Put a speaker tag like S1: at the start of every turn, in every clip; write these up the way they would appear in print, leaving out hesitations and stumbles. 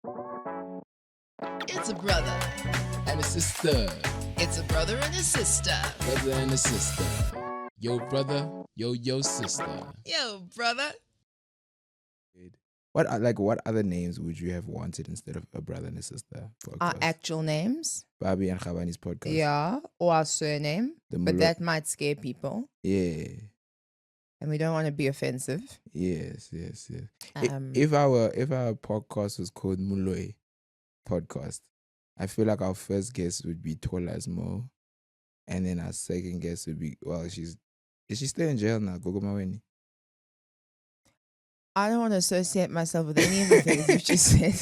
S1: It's a brother
S2: and a sister.
S1: It's a brother and a sister.
S2: Brother and a sister. Yo, brother. Yo, sister.
S1: Yo, brother.
S2: What other names would you have wanted instead of a brother and a sister podcast?
S3: Our actual names.
S2: Bobby and Khabani's podcast.
S3: Yeah, or our surname. But that might scare people.
S2: Yeah.
S3: And we don't want to be offensive.
S2: Yes. If our podcast was called Muloi Podcast, I feel like our first guest would be Tola's Mo. And then our second guest would be, is she still in jail now? Gogo Maweni.
S3: I don't want to associate myself with any of the things you just said.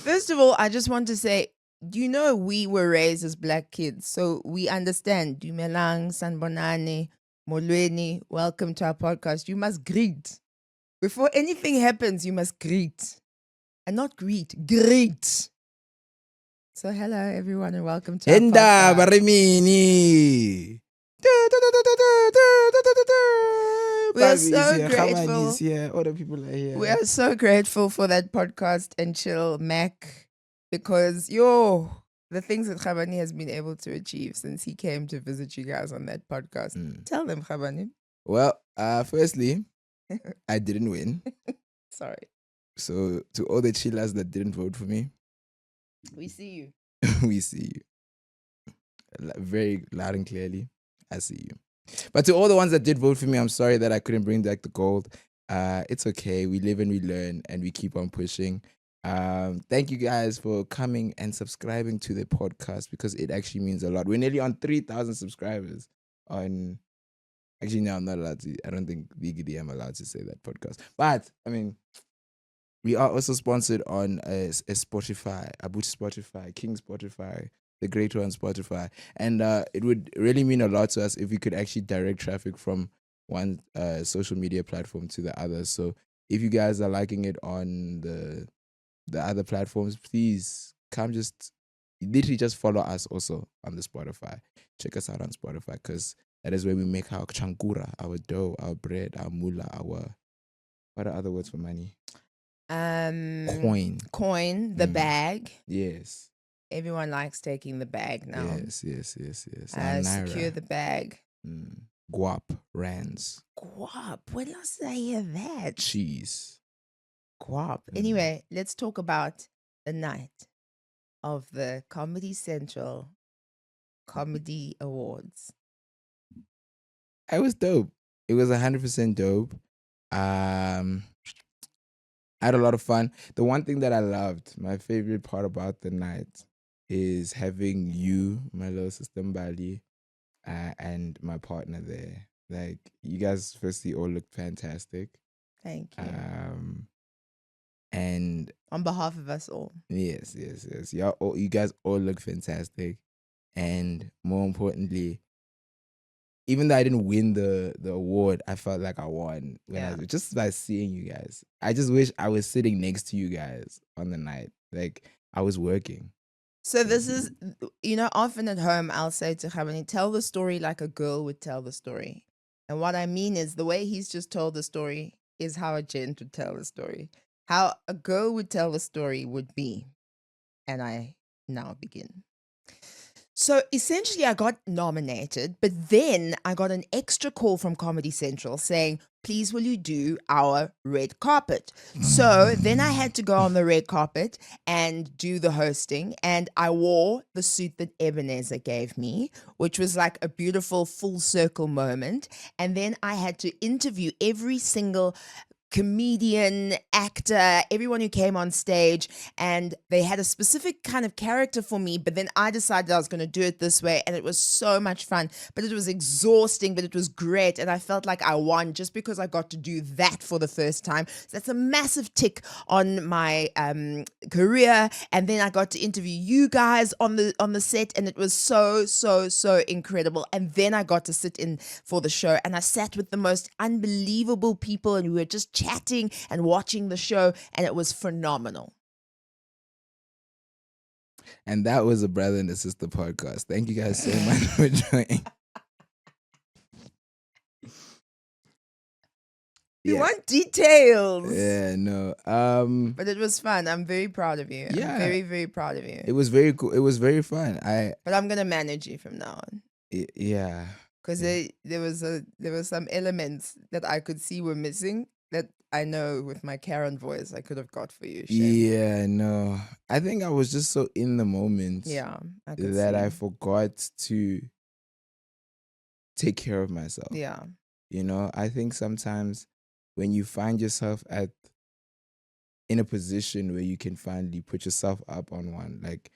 S3: First of all, I just want to say, we were raised as black kids, so we understand. Dumelang, Sanbonani, Molweni, welcome to our podcast. You must greet. Before anything happens, you must greet. And not greet. So hello, everyone, and welcome to our podcast.
S2: Barimini.
S3: We are so grateful.
S2: Here. Other people are here.
S3: We are so grateful for that podcast and Chill Mac, because the things that Khabani has been able to achieve since he came to visit you guys on that podcast. Tell them, Khabani.
S2: Well, firstly, I didn't win.
S3: Sorry.
S2: So to all the chillers that didn't vote for me,
S3: we see you.
S2: We see you. Very loud and clearly, I see you. But to all the ones that did vote for me, I'm sorry that I couldn't bring back the gold. It's okay. We live and we learn and we keep on pushing. Thank you guys for coming and subscribing to the podcast, because it actually means a lot. We're nearly on 3,000 subscribers on... Actually, no, I'm not allowed to. I don't think legally I'm allowed to say that podcast. But, I mean, we are also sponsored on a Spotify, Abuchi Spotify, King Spotify, the great one Spotify. And it would really mean a lot to us if we could actually direct traffic from one social media platform to the other. So if you guys are liking it on the other platforms, please come literally just follow us also on the Spotify. Check us out on Spotify, because that is where we make our chankura, our dough, our bread, our mula, what are other words for money?
S3: Coin, the bag.
S2: Yes.
S3: Everyone likes taking the bag now.
S2: Yes.
S3: Secure the bag.
S2: Guap, rands.
S3: Guap, when else did I hear that?
S2: Cheese.
S3: Guap. Anyway, let's talk about the night of the Comedy Central Comedy Awards.
S2: It was dope. It was 100% dope. I had a lot of fun. The one thing that I loved, my favorite part about the night, is having you, my little sister Mbali, and my partner there. Like, you guys firstly all looked fantastic.
S3: Thank you.
S2: And
S3: on behalf of us all.
S2: Yes. You guys all look fantastic. And more importantly, even though I didn't win the award, I felt like I won just by seeing you guys. I just wish I was sitting next to you guys on the night. Like, I was working.
S3: So this is, often at home, I'll say to Khabani, tell the story like a girl would tell the story. And what I mean is, the way he's just told the story is how a gent would tell the story. How a girl would tell the story would be. And I now begin. So essentially, I got nominated, but then I got an extra call from Comedy Central saying, please, will you do our red carpet? So then I had to go on the red carpet and do the hosting. And I wore the suit that Ebenezer gave me, which was like a beautiful full circle moment. And then I had to interview every single comedian, actor, everyone who came on stage, and they had a specific kind of character for me, but then I decided I was going to do it this way, and it was so much fun, but it was exhausting, but it was great, and I felt like I won just because I got to do that for the first time. So that's a massive tick on my career, and then I got to interview you guys on the set, and it was so incredible, and then I got to sit in for the show, and I sat with the most unbelievable people, and we were just chatting and watching the show, and it was phenomenal.
S2: And that was a brother and a sister podcast. Thank you guys so much for joining.
S3: You
S2: Yeah.
S3: want details.
S2: Yeah, no.
S3: But it was fun. I'm very proud of you.
S2: Yeah.
S3: I'm very, very proud of you.
S2: It was very cool. It was very fun.
S3: But I'm gonna manage you from now on.
S2: Yeah.
S3: Because there was some elements that I could see were missing that I know with my Karen voice I could have got for you. Shame.
S2: Yeah, no. I think I was just so in the moment
S3: Yeah, I could
S2: that
S3: see.
S2: I forgot to take care of myself.
S3: Yeah,
S2: You know, I think sometimes when you find yourself in a position where you can finally put yourself up on one, like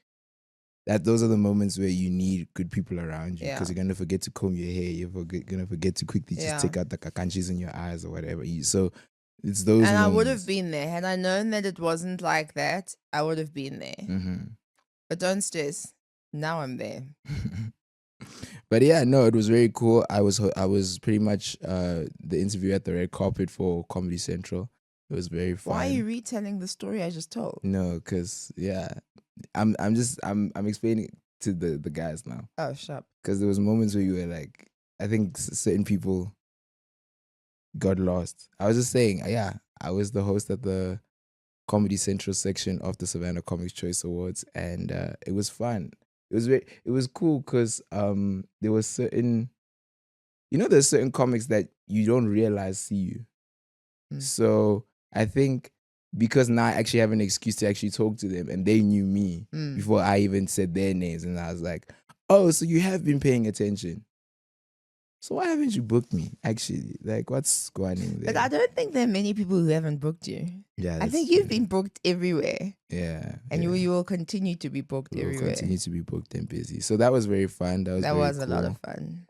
S2: those are the moments where you need good people around you, because
S3: Yeah.
S2: you're gonna forget to comb your hair, gonna forget to quickly just
S3: Yeah.
S2: take out the kakanchis in your eyes or whatever. So it's those
S3: and
S2: moments.
S3: I would have been there had I known that it wasn't like that. I would have been there.
S2: Mhm.
S3: But don't stress. Now I'm there.
S2: But yeah, no, it was very cool. I was pretty much the interview at the red carpet for Comedy Central. It was very fun.
S3: Why are you retelling the story I just told?
S2: No, because yeah, I'm explaining it to the guys now,
S3: Oh, shut up.
S2: because there was moments where you were like, I think certain people got lost. I was just saying, yeah, I was the host at the Comedy Central section of the Savannah Comics Choice Awards, and it was fun. It was cool because there was certain, there's certain comics that you don't realize see you.
S3: Mm.
S2: So I think because now I actually have an excuse to actually talk to them, and they knew me before I even said their names, and I was like, oh, so you have been paying attention. So why haven't you booked me? Actually, like, what's going on there?
S3: But I don't think there are many people who haven't booked you.
S2: Yeah,
S3: I think you've been booked everywhere.
S2: Yeah,
S3: And
S2: yeah.
S3: you will continue to be booked
S2: We will
S3: everywhere.
S2: continue to be booked and busy. So that was very fun. That was
S3: a lot of fun.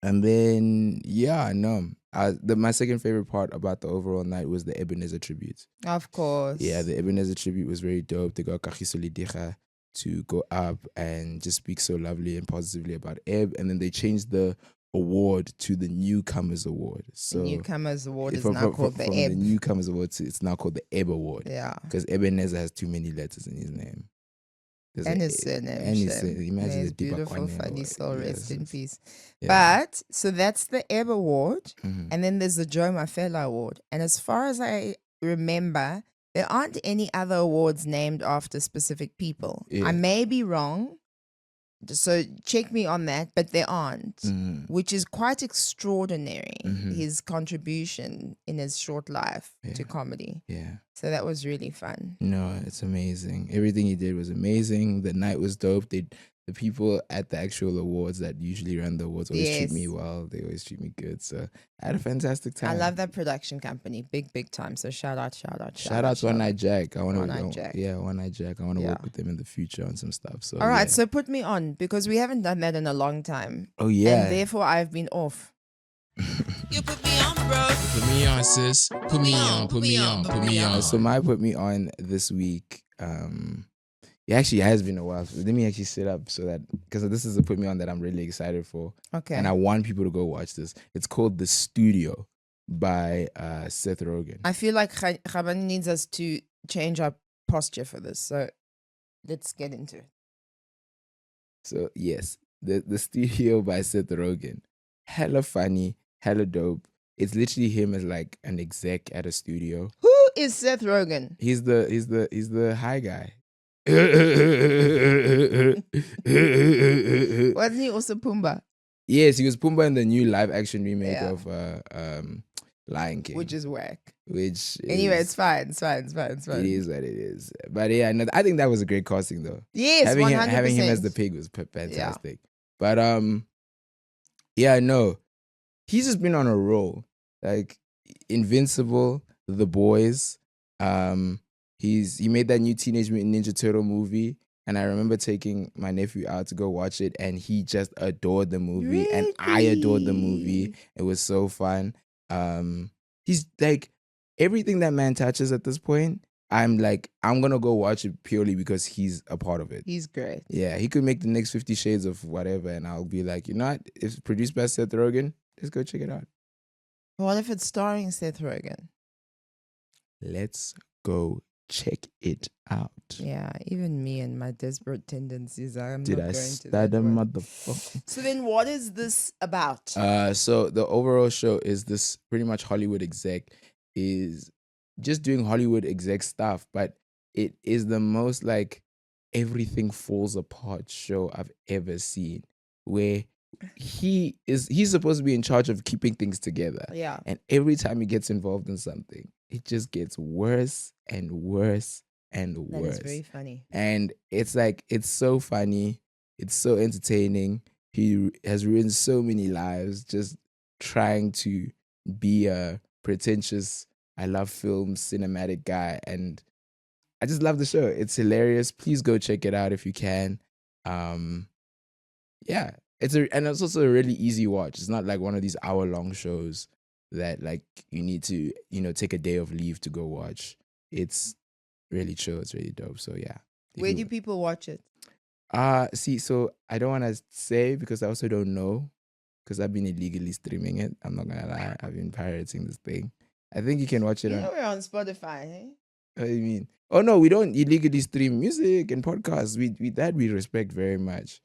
S2: And then my second favorite part about the overall night was the Ebenezer tribute.
S3: Of course.
S2: Yeah, the Ebenezer tribute was very dope. They got Kagiso Lidiga to go up and just speak so lovely and positively about Eb, and then they changed the award to the Newcomers Award. So
S3: the Newcomers Award is
S2: from
S3: now called the
S2: from
S3: Eb.
S2: the Newcomers Award it's now called the Eb Award.
S3: Yeah.
S2: Because Ebenezer has too many letters in his name. There's
S3: And
S2: a-
S3: his surname.
S2: and his
S3: shame.
S2: surname. Imagine
S3: May his
S2: the
S3: beautiful,
S2: Dibakwane
S3: funny
S2: Award.
S3: soul rest in
S2: Yes.
S3: peace.
S2: Yeah.
S3: But, so that's the Eb Award.
S2: Mhm.
S3: And then there's the Joe Mafela Award. And as far as I remember, there aren't any other awards named after specific people.
S2: Yeah.
S3: I may be wrong. So check me on that, but there aren't,
S2: Mhm.
S3: which is quite extraordinary,
S2: Mhm.
S3: his contribution in his short life to
S2: Yeah.
S3: comedy.
S2: Yeah.
S3: So that was really fun.
S2: No, it's amazing. Everything he did was amazing. The night was dope. The people at the actual awards that usually run the awards always treat me
S3: Yes.
S2: well. They always treat me good. So I had a fantastic time.
S3: I love that production company, big time. So shout out.
S2: Shout out to One Night Jack.
S3: One Night Jack.
S2: Yeah, One Night Jack. I want to
S3: Yeah.
S2: work with them in the future on some stuff. So
S3: All right,
S2: yeah.
S3: so put me on because we haven't done that in a long time.
S2: Oh yeah.
S3: And therefore I've been off.
S1: You put me on, bro.
S4: Put me on, sis. Put me on. Put me on. Put me on.
S2: So my put me on this week. It actually has been a while. So let me actually sit up so that, because this is a put me on that I'm really excited for.
S3: Okay.
S2: And I want people to go watch this. It's called The Studio by Seth Rogen.
S3: I feel like Khabani needs us to change our posture for this. So let's get into it.
S2: So yes, the Studio by Seth Rogen. Hella funny, hella dope. It's literally him as like an exec at a studio.
S3: Who is Seth Rogen?
S2: He's the high guy.
S3: Wasn't he also Pumbaa?
S2: Yes, he was Pumbaa in the new live action remake
S3: Yeah.
S2: of Lion King.
S3: Which is whack.
S2: is-
S3: Anyway, it's fine. It's fine.
S2: It is what it is. But yeah, no, I think that was a great casting though.
S3: Yes,
S2: having
S3: 100%.
S2: having him as the pig was fantastic. But yeah, no, he's just been on a roll. Like Invincible, The Boys. He made that new Teenage Mutant Ninja Turtle movie, and I remember taking my nephew out to go watch it, and he just adored the movie, and I adored the movie.
S3: Really?
S2: It was so fun. He's like everything that man touches at this point. I'm gonna go watch it purely because he's a part of it.
S3: He's great.
S2: Yeah, he could make the next 50 Shades of whatever, and I'll be like, you know what? It's produced by Seth Rogen. Let's go check it out.
S3: What if it's starring Seth Rogen?
S2: Let's go check it out.
S3: Yeah, even me and my desperate tendencies, I'm
S2: Did
S3: not
S2: I
S3: going to
S2: start
S3: that
S2: a
S3: one.
S2: motherfucker?
S3: So then what is this about?
S2: So the overall show is this pretty much Hollywood exec is just doing Hollywood exec stuff, but it is the most like everything falls apart show I've ever seen, where he's supposed to be in charge of keeping things together.
S3: Yeah.
S2: And every time he gets involved in something, it just gets worse and worse and
S3: That
S2: worse.
S3: is very funny.
S2: And it's like, it's so funny. It's so entertaining. He has ruined so many lives just trying to be a pretentious, I love film, cinematic guy. And I just love the show. It's hilarious. Please go check it out if you can. Yeah. And it's also a really easy watch. It's not like one of these hour-long shows that like you need to, take a day of leave to go watch. It's really chill. It's really dope. So yeah.
S3: Where do people watch it?
S2: See, so I don't want to say because I also don't know because I've been illegally streaming it. I'm not gonna lie. I've been pirating this thing. I think you can watch it
S3: You
S2: on.
S3: know we're on Spotify, eh?
S2: What do you mean? Oh no, we don't illegally stream music and podcasts. We respect very much.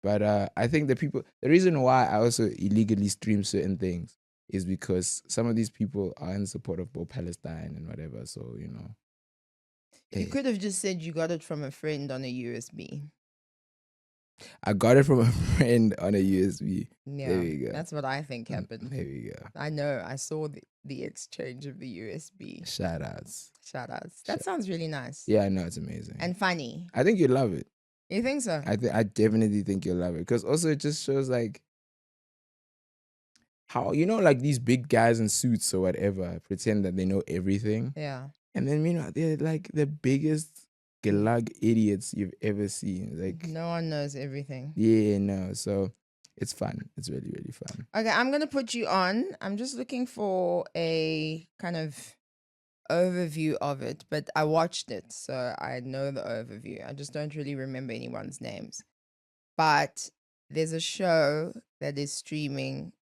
S2: But I think the reason why I also illegally stream certain things is because some of these people are in support of both Palestine and whatever. So
S3: You
S2: eh.
S3: could have just said you got it from a friend on a USB.
S2: I got it from a friend on a USB.
S3: Yeah,
S2: There we go.
S3: that's what I think happened.
S2: There we go.
S3: I know. I saw the exchange of the USB.
S2: Shout outs.
S3: Shout outs. That sounds really nice.
S2: Yeah, I know, it's amazing.
S3: And funny.
S2: I think you'll love it.
S3: You think so?
S2: I definitely think you'll love it. Because also it just shows like how, like these big guys in suits or whatever pretend that they know everything.
S3: Yeah.
S2: And then meanwhile, they're like the biggest glug idiots you've ever seen. Like
S3: No one knows everything.
S2: yeah, no. So it's fun. It's really, really fun.
S3: Okay, I'm gonna put you on. I'm just looking for a kind of overview of it, but I watched it, so I know the overview. I just don't really remember anyone's names. But there's a show that is streaming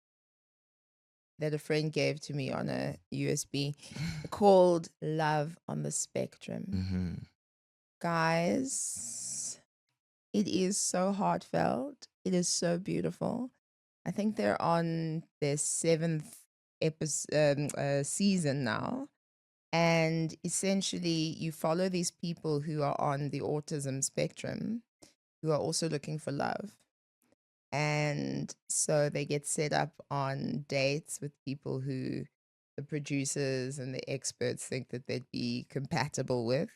S3: that a friend gave to me on a USB called Love on the Spectrum.
S2: Mm-hmm.
S3: Guys, it is so heartfelt. It is so beautiful. I think they're on their 7th season now. And essentially, you follow these people who are on the autism spectrum who are also looking for love. And so they get set up on dates with people who the producers and the experts think that they'd be compatible with.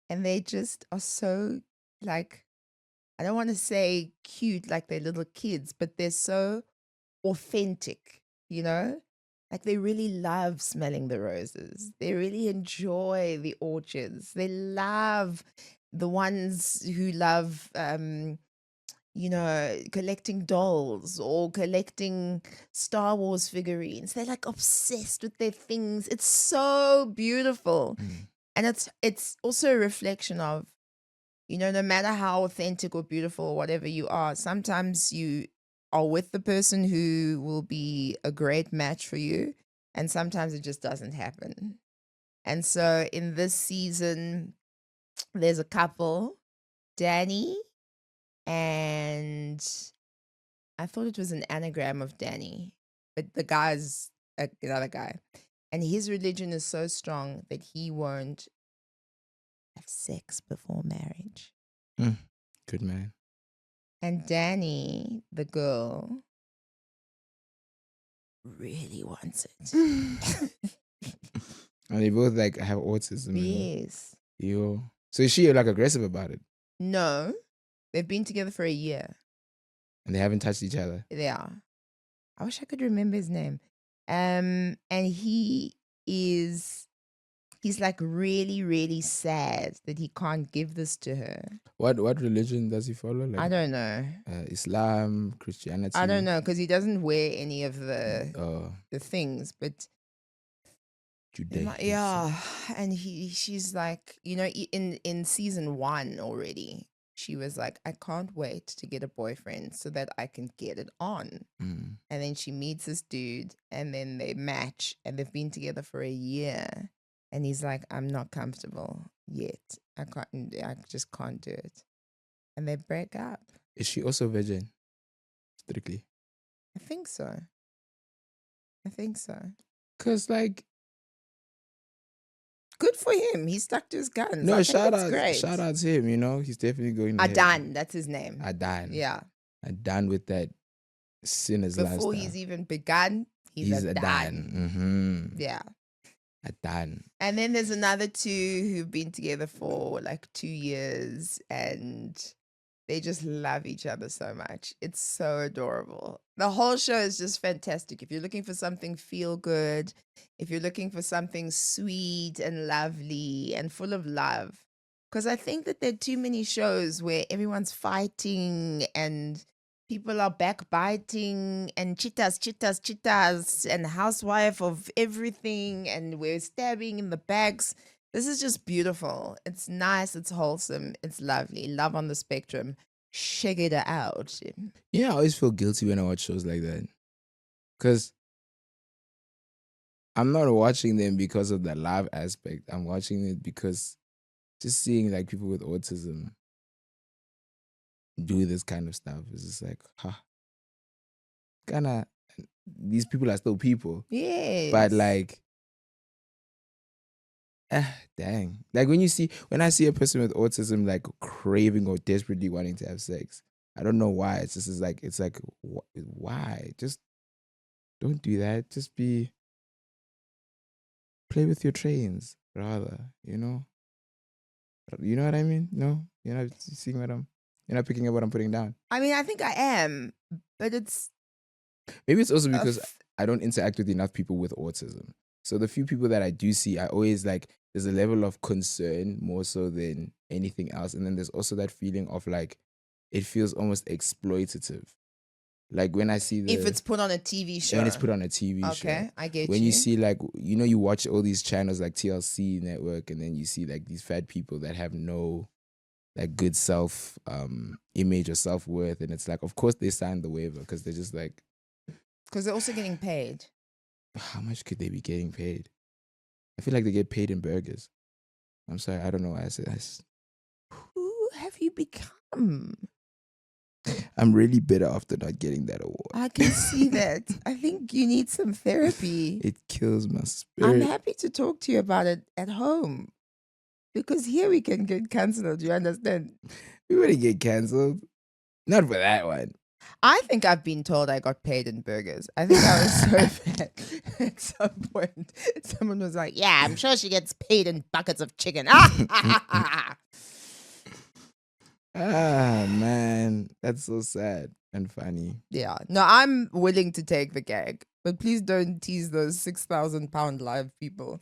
S3: And they just are so, like, I don't want to say cute like they're little kids, but they're so authentic, Like they really love smelling the roses. They really enjoy the orchards. They love the ones who love, collecting dolls or collecting Star Wars figurines. They're like obsessed with their things. It's so beautiful. And it's also a reflection of, no matter how authentic or beautiful or whatever you are, sometimes you are with the person who will be a great match for you, and sometimes it just doesn't happen. And so in this season, there's a couple, Danny, and I thought it was an anagram of Danny, but the guy's another guy. And his religion is so strong that he won't have sex before marriage.
S2: Good man.
S3: And Danny, the girl, really wants it.
S2: And they both like have autism.
S3: Yes.
S2: Yo. So is she like aggressive about it?
S3: No, they've been together for a year.
S2: And they haven't touched each other?
S3: They are. I wish I could remember his name. And he's like really, really sad that he can't give this to her.
S2: What religion does he follow? Like,
S3: I don't know.
S2: Islam, Christianity?
S3: I don't know because he doesn't wear any of the things, but
S2: Judaism.
S3: yeah. And she's like, in season 1 already, she was like, I can't wait to get a boyfriend so that I can get it on. And then she meets this dude and then they match and they've been together for a year. And he's like, I'm not comfortable yet. I just can't do it. And they break up.
S2: Is she also virgin? Strictly.
S3: I think so.
S2: Cause like
S3: Good for him. He stuck to his guns.
S2: no,
S3: I think
S2: shout
S3: it's
S2: out,
S3: great.
S2: shout out to him. You know, he's definitely going ahead.
S3: Adan, that's his name.
S2: Adan.
S3: Yeah.
S2: Adan with that sinner's lifestyle.
S3: Before he's even begun, he's Adan.
S2: Adan.
S3: Yeah.
S2: Adan.
S3: And then there's another two who've been together for like 2 years and they just love each other so much. It's so adorable. The whole show is just fantastic. If you're looking for something feel good, if you're looking for something sweet and lovely and full of love, because I think that there are too many shows where everyone's fighting and people are backbiting and chittas, and housewife of everything, and we're stabbing in the backs. This is just beautiful. It's nice. It's wholesome. It's lovely. Love on the spectrum. Check it out.
S2: Yeah, I always feel guilty when I watch shows like that. Because I'm not watching them because of the love aspect. I'm watching it because just seeing like people with autism do this kind of stuff is just like, kinda, these people are still people.
S3: Yes.
S2: But like, dang. Like when I see a person with autism like craving or desperately wanting to have sex, I don't know why. It's like, why? Just don't do that. Just play with your trains rather, you know? You know what I mean? No? You're not seeing you're not picking up what I'm putting down.
S3: I mean, I think I am, but it's
S2: Maybe it's also because I don't interact with enough people with autism. So the few people that I do see, I always like, there's a level of concern more so than anything else. And then there's also that feeling of like, it feels almost exploitative. Like when I see
S3: if it's put on a TV show.
S2: when it's put on a TV show.
S3: Okay, I get
S2: When
S3: you.
S2: you see like, you know, you watch all these channels like TLC Network, and then you see like these fat people that have no like good self image or self-worth. And it's like, of course they signed the waiver because they're just like,
S3: Because they're also getting paid.
S2: how much could they be getting paid? I feel like they get paid in burgers. I'm sorry, I don't know why I said that.
S3: Who have you become?
S2: I'm really bitter after not getting that award.
S3: I can see that. I think you need some therapy.
S2: It kills my
S3: I'm
S2: spirit.
S3: happy to talk to you about it at home. Because here we can get cancelled, you understand?
S2: We wouldn't get cancelled. Not for that one.
S3: I think I've been told I got paid in burgers. I think I was so bad at some point. Someone was like, yeah, I'm sure she gets paid in buckets of chicken.
S2: Ah, man. That's so sad and funny.
S3: Yeah. No, I'm willing to take the gag. But please don't tease those 6,000 pound live people.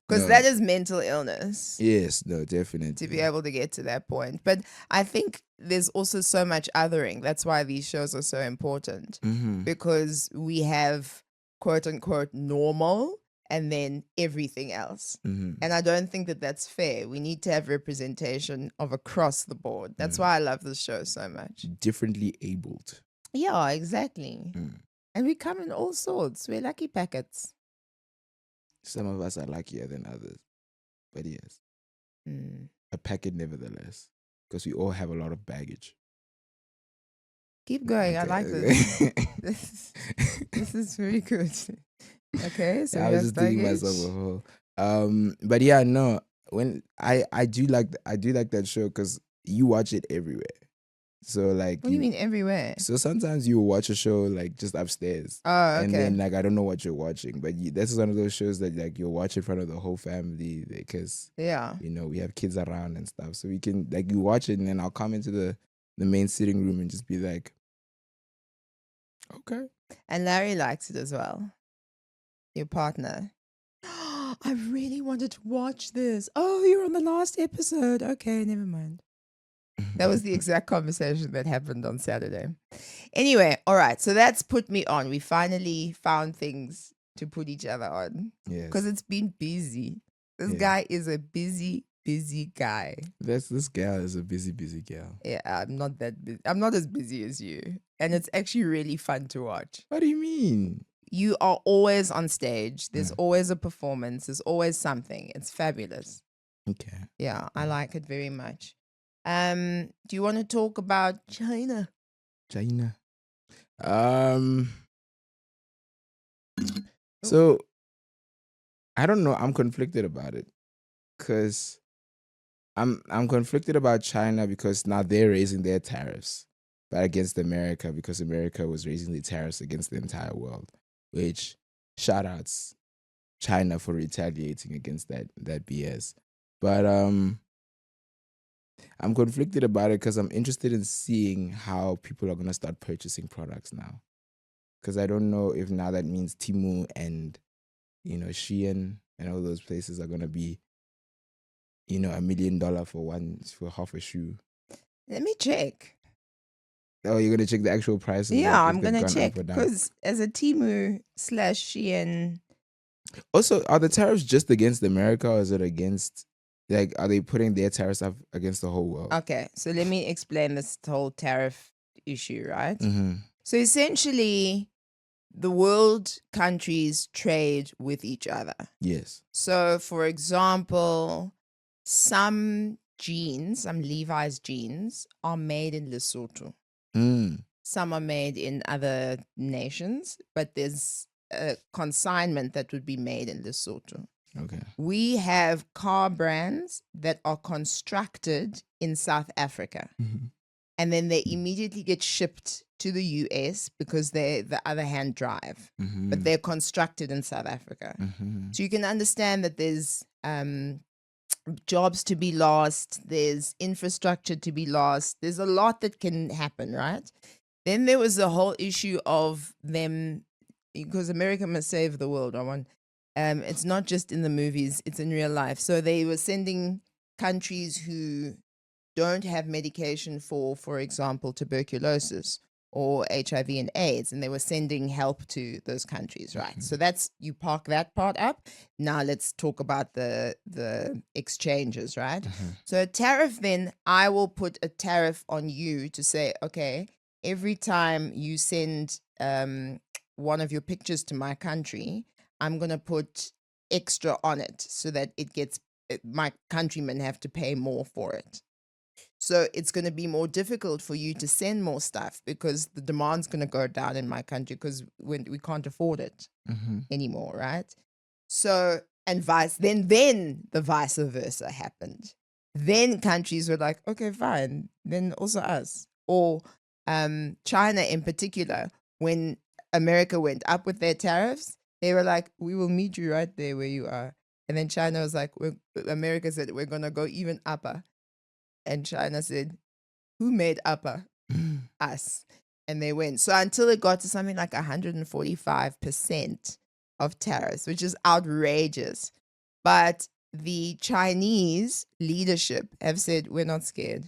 S3: Because
S2: No.
S3: that is mental illness.
S2: Yes, no, definitely.
S3: To be able to get to that point. But I think there's also so much othering. That's why these shows are so important.
S2: Mm-hmm.
S3: Because we have quote unquote normal and then everything else.
S2: Mm-hmm.
S3: And I don't think that that's fair. We need to have representation of across the board. That's
S2: Mm.
S3: why I love this show so much.
S2: Differently abled.
S3: Yeah, exactly.
S2: Mm.
S3: And we come in all sorts. We're lucky packets.
S2: Some of us are luckier than others. But yes,
S3: Mm.
S2: a packet nevertheless. Because we all have a lot of baggage.
S3: Keep going. I
S2: Okay,
S3: like
S2: okay.
S3: this. This is very good. Okay, so
S2: Yeah, I was just digging myself a hole. But yeah, no. When I do like that show because you watch it everywhere. So like,
S3: What do you mean everywhere?
S2: So sometimes you will watch a show like just upstairs,
S3: Oh, okay.
S2: and then like I don't know what you're watching, but this is one of those shows that like you'll watch in front of the whole family because
S3: Yeah.
S2: you know we have kids around and stuff, so we can like you watch it and then I'll come into the main sitting room and just be like, okay.
S3: And Larry likes it as well. Your partner. I really wanted to watch this. Oh, you're on the last episode. Okay, never mind. That was the exact conversation that happened on Saturday. Anyway, all right. So that's put me on. We finally found things to put each other on
S2: Yes.
S3: because it's been busy. This
S2: Yeah.
S3: guy is a busy guy.
S2: This gal is a busy gal.
S3: Yeah, I'm not that busy. I'm not as busy as you. And it's actually really fun to watch.
S2: What do you mean?
S3: You are always on stage. There's
S2: Mm.
S3: always a performance. There's always something. It's fabulous.
S2: Okay.
S3: Yeah, I like it very much. Do you want to talk about China?
S2: China. So I don't know. I'm conflicted about it because I'm conflicted about China because now they're raising their tariffs, but against America because America was raising the tariffs against the entire world. Which shout outs China for retaliating against that BS. But I'm conflicted about it because I'm interested in seeing how people are gonna start purchasing products now. Because I don't know if now that means Timu and Shein and all those places are gonna be $1 million for half a shoe.
S3: Let me check.
S2: Oh, you're gonna check the actual prices?
S3: Yeah,
S2: like
S3: I'm
S2: if they've
S3: gonna
S2: gone
S3: check
S2: up or down.
S3: because as a Timu slash Shein,
S2: Also, are the tariffs just against America or is it against are they putting their tariffs up against the whole world?
S3: okay, so let me explain this whole tariff issue, right?
S2: Mm-hmm.
S3: So essentially, the world countries trade with each other.
S2: Yes.
S3: So, for example, some jeans, some Levi's jeans, are made in Lesotho.
S2: Mm.
S3: Some are made in other nations, but there's a consignment that would be made in Lesotho.
S2: Okay.
S3: We have car brands that are constructed in South Africa.
S2: Mm-hmm.
S3: And then they immediately get shipped to the US because they the other hand drive,
S2: Mm-hmm.
S3: but they're constructed in South Africa.
S2: Mm-hmm.
S3: So you can understand that there's jobs to be lost, there's infrastructure to be lost, there's a lot that can happen, right? Then there was the whole issue of them, because America must save the world. It's not just in the movies; it's in real life. So they were sending countries who don't have medication for example, tuberculosis or HIV and AIDS, and they were sending help to those countries, right? So that's, you park that part up. Now let's talk about the exchanges, right? So a tariff, then I will put a tariff on you to say, okay, every time you send one of your pictures to my country, I'm gonna put extra on it so that my countrymen have to pay more for it. So it's going to be more difficult for you to send more stuff because the demand's going to go down in my country because we can't afford it anymore, right? So, and then the vice versa happened. Then countries were like, okay, fine. Then also us. Or China in particular, when America went up with their tariffs, they were like, we will meet you right there where you are. And then China was like, America said, we're going to go even upper. And China said, who made upper? Us. And they went. So until it got to something like 145% of tariffs, which is outrageous. But the Chinese leadership have said, we're not scared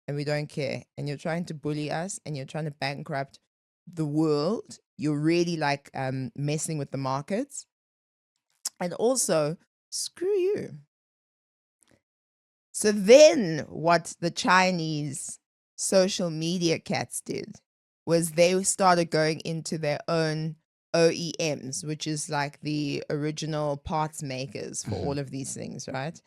S3: and we don't care. And you're trying to bully us and you're trying to bankrupt the world. You're really like messing with the markets. And also, screw you. So then what the Chinese social media cats did was they started going into their own OEMs, which is like the original parts makers for all of these things, right?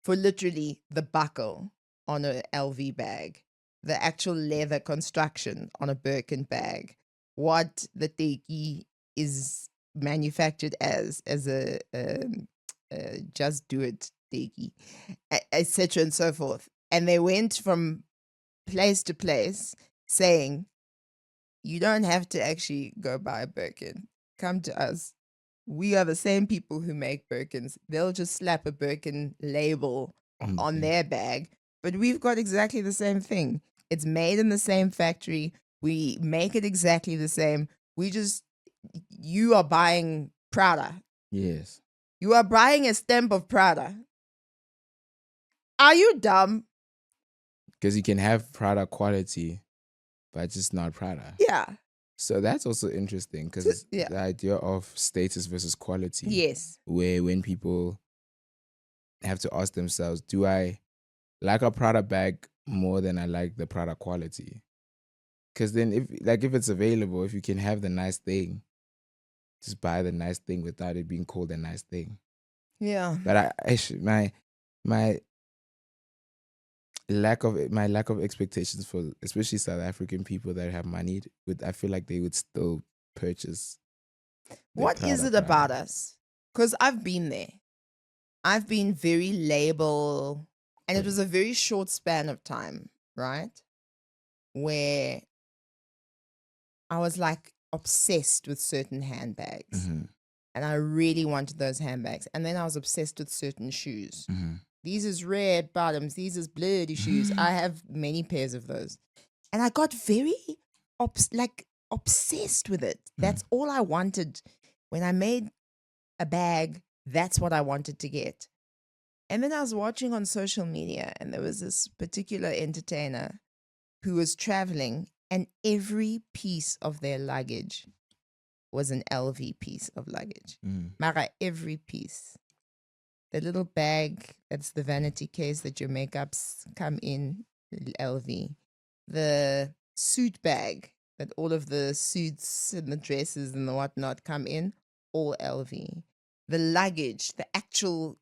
S3: For literally the buckle on a LV bag, the actual leather construction on a Birkin bag, what the teki is manufactured as a just do it teki, etc. and so forth. And they went from place to place saying, you don't have to actually go buy a Birkin. Come to us. We are the same people who make Birkins. They'll just slap a Birkin label on their bag, but we've got exactly the same thing. It's made in the same factory. We make it exactly the same. You are buying Prada.
S2: Yes.
S3: You are buying a stamp of Prada. Are you dumb?
S2: Because you can have Prada quality, but just not Prada.
S3: Yeah.
S2: So that's also interesting because
S3: Yeah.
S2: the idea of status versus quality.
S3: Yes.
S2: Where when people have to ask themselves, do I like a Prada bag more than I like the Prada quality? Because then if it's available, if you can have the nice thing, just buy the nice thing without it being called a nice thing.
S3: Yeah.
S2: But my lack of expectations for especially South African people that have money I feel like they would still purchase the
S3: What is
S2: Prada
S3: it about
S2: Prada.
S3: us? Because I've been there. I've been very label, and it was a very short span of time, right? Where I was like obsessed with certain handbags.
S2: Mhm,
S3: And I really wanted those handbags. And then I was obsessed with certain shoes.
S2: mhm.
S3: These is red bottoms. These is bloody shoes. I have many pairs of those. And I got very obsessed with it. That's all I wanted. When I made a bag, that's what I wanted to get. And then I was watching on social media, and there was this particular entertainer who was traveling, and every piece of their luggage was an LV piece of luggage.
S2: Mm.
S3: Mara, every piece. The little bag, that's the vanity case that your makeups come in, LV. The suit bag that all of the suits and the dresses and the whatnot come in, all LV. The luggage, the actual,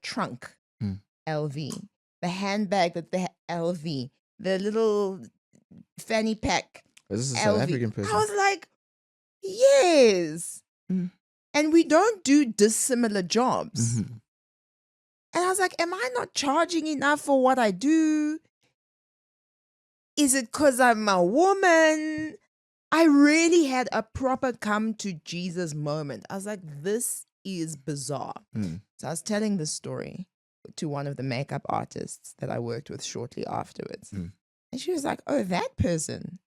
S3: trunk,
S2: Mm.
S3: LV. The handbag that the LV. The little fanny pack,
S2: Was this a South
S3: LV.
S2: African person?
S3: I was like, yes.
S2: Mm.
S3: And we don't do dissimilar jobs.
S2: Mhm.
S3: And I was like, am I not charging enough for what I do? Is it because I'm a woman? I really had a proper come to Jesus moment. I was like, this is bizarre.
S2: Mm.
S3: So I was telling this story to one of the makeup artists that I worked with shortly afterwards.
S2: Mm.
S3: And she was like, oh, that person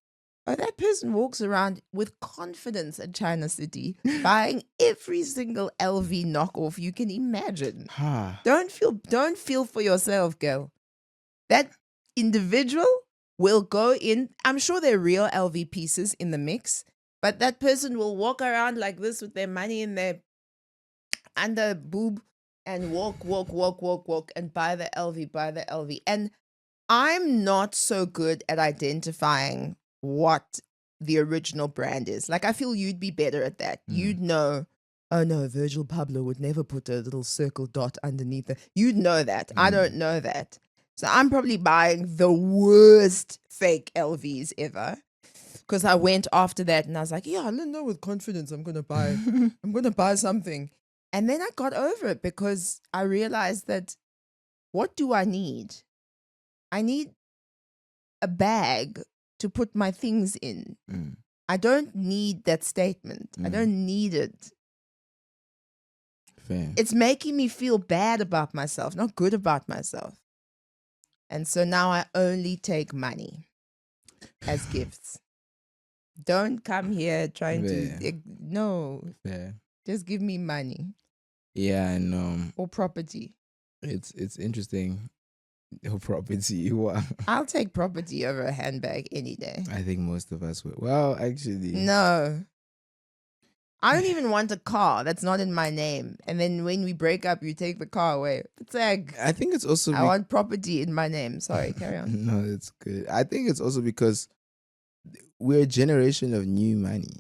S3: walks around with confidence at China City, buying every single LV knockoff you can imagine.
S2: Ha.
S3: Don't feel for yourself, girl. That individual will go in. I'm sure there are real LV pieces in the mix, but that person will walk around like this with their money in their under boob and walk, and buy the LV. And I'm not so good at identifying what the original brand is. Like, I feel you'd be better at that. You'd know, oh no, Virgil Pablo would never put a little circle dot underneath it. You'd know that. I don't know that. So I'm probably buying the worst fake LVs ever. Because I went after that and I was like, yeah, I don't know, with confidence I'm gonna buy something. And then I got over it because I realized that what do I need? I need a bag to put my things in.
S2: Mm.
S3: I don't need that statement. I don't need it.
S2: Fair.
S3: It's making me feel bad about myself, not good about myself. And so now I only take money as gifts. Don't come here trying to, no,
S2: Fair.
S3: just give me money
S2: Yeah, and
S3: or property.
S2: it's interesting. Your property. Wow.
S3: I'll take property over a handbag any day.
S2: I think most of us would. Well, actually,
S3: No. I don't even want a car that's not in my name. And then when we break up, you take the car away. It's like,
S2: I think it's also.
S3: I want property in my name. Sorry, carry on.
S2: No, it's good. I think it's also because we're a generation of new money.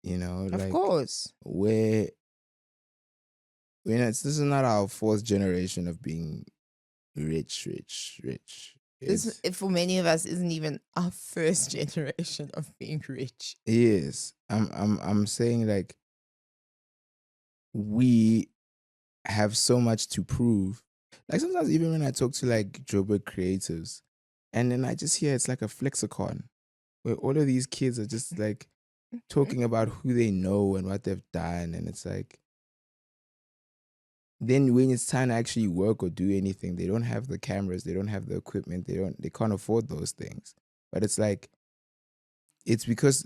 S2: You know,
S3: Of course.
S2: this is not our fourth generation of being rich.
S3: This, for many of us, isn't even our first generation of being rich.
S2: Yes, I'm saying like we have so much to prove. Like sometimes even when I talk to like Joburg creatives, and then I just hear it's like a flexicon where all of these kids are just like talking about who they know and what they've done, and it's like then when it's time to actually work or do anything, they don't have the cameras, they don't have the equipment, they can't afford those things. But it's like it's because